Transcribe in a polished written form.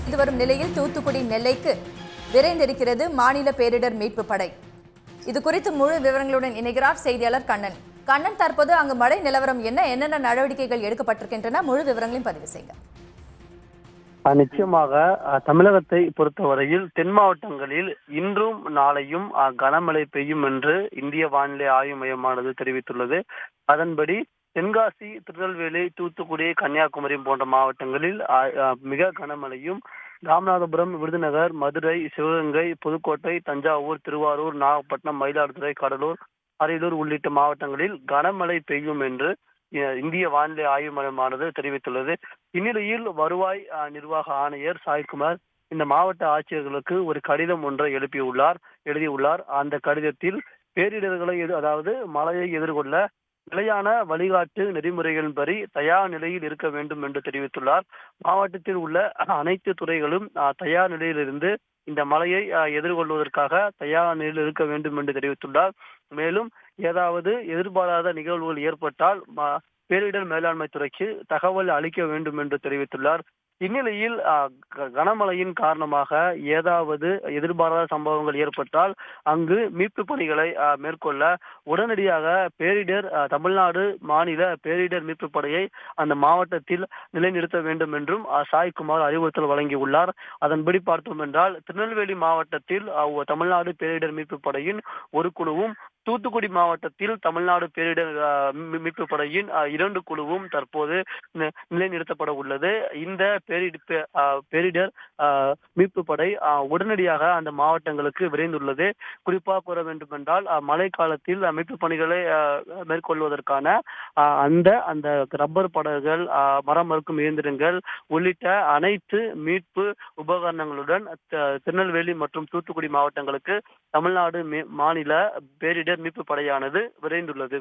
இது வரும் நிலையில் தூத்துக்குடி நெல்லைக்கு விரைந்திருக்கிறது மாநில பேரிடர் மீட்பு படை. இது குறித்து முழு விவரங்களுடன் இணைகிறார் செய்தியாளர் கண்ணன். கண்ணன், தற்போது அங்கு மழை நிலவரம் என்னென்ன நடவடிக்கைகள் எடுக்கப்பட்டிருக்கின்றன? முழு விவரங்களையும் பதிவு செய்யுங்க. நிச்சயமாக தமிழகத்தை பொறுத்தவரையில் தென் மாவட்டங்களில் இன்றும் நாளையும் கனமழை பெய்யும் என்று இந்திய வானிலை ஆய்வு மையமானது தெரிவித்துள்ளது. அதன்படி தென்காசி, திருநெல்வேலி, தூத்துக்குடி, கன்னியாகுமரி போன்ற மாவட்டங்களில் மிக கனமழையும், ராமநாதபுரம், விருதுநகர், மதுரை, சிவகங்கை, புதுக்கோட்டை, தஞ்சாவூர், திருவாரூர், நாகப்பட்டினம், மயிலாடுதுறை, கடலூர், அரியலூர் உள்ளிட்ட மாவட்டங்களில் கனமழை பெய்யும் என்று இந்திய வானிலை ஆய்வு மையமானது தெரிவித்துள்ளது. இந்நிலையில் வருவாய் நிர்வாக ஆணையர் சாய்குமார் இந்த மாவட்ட ஆட்சியர்களுக்கு ஒரு கடிதம் ஒன்றை எழுதியுள்ளார். அந்த கடிதத்தில் பேரிடர்களை அதாவது மழையை எதிர்கொள்ள நிலையான வழிகாட்டு நெறிமுறைகளின்படி தயார் நிலையில் இருக்க வேண்டும் என்று தெரிவித்துள்ளார். மாவட்டத்தில் உள்ள அனைத்து துறைகளும் தயார் நிலையிலிருந்து இந்த மழையை எதிர்கொள்வதற்காக தயார் நிலையில் இருக்க வேண்டும் என்று தெரிவித்துள்ளார். மேலும் ஏதாவது எதிர்பாராத நிகழ்வுகள் ஏற்பட்டால் பேரிடர் மேலாண்மை துறைக்கு தகவல் அளிக்க வேண்டும் என்று தெரிவித்துள்ளார். இந்நிலையில் கனமழையின் காரணமாக ஏதாவது எதிர்பாராத சம்பவங்கள் ஏற்பட்டால் அங்கு மீட்பு பணிகளை மேற்கொள்ள உடனடியாக பேரிடர் தமிழ்நாடு மாநில பேரிடர் மீட்பு படையை அந்த மாவட்டத்தில் நிலைநிறுத்த வேண்டும் என்றும் சாய்குமார் அறிவுறுத்தல் வழங்கியுள்ளார். அதன்படி பார்த்தோம் என்றால் திருநெல்வேலி மாவட்டத்தில் தமிழ்நாடு பேரிடர் மீட்பு படையின் ஒரு குழுவும், தூத்துக்குடி மாவட்டத்தில் தமிழ்நாடு பேரிடர் மீட்பு படையின் 2 குழுவும் தற்போது நிலைநிறுத்தப்பட உள்ளது. இந்த பேரிடர் மீட்பு படை உடனடியாக அந்த மாவட்டங்களுக்கு விரைந்துள்ளது. குறிப்பாக கூற வேண்டும் என்றால் மழை காலத்தில் மீட்பு பணிகளை மேற்கொள்வதற்கான அந்த ரப்பர் படகுகள், மரம் மறுக்கும் இயந்திரங்கள் உள்ளிட்ட அனைத்து மீட்பு உபகரணங்களுடன் திருநெல்வேலி மற்றும் தூத்துக்குடி மாவட்டங்களுக்கு தமிழ்நாடு மாநில பேரிடர் மீட்பு படையானது விரைந்துள்ளது.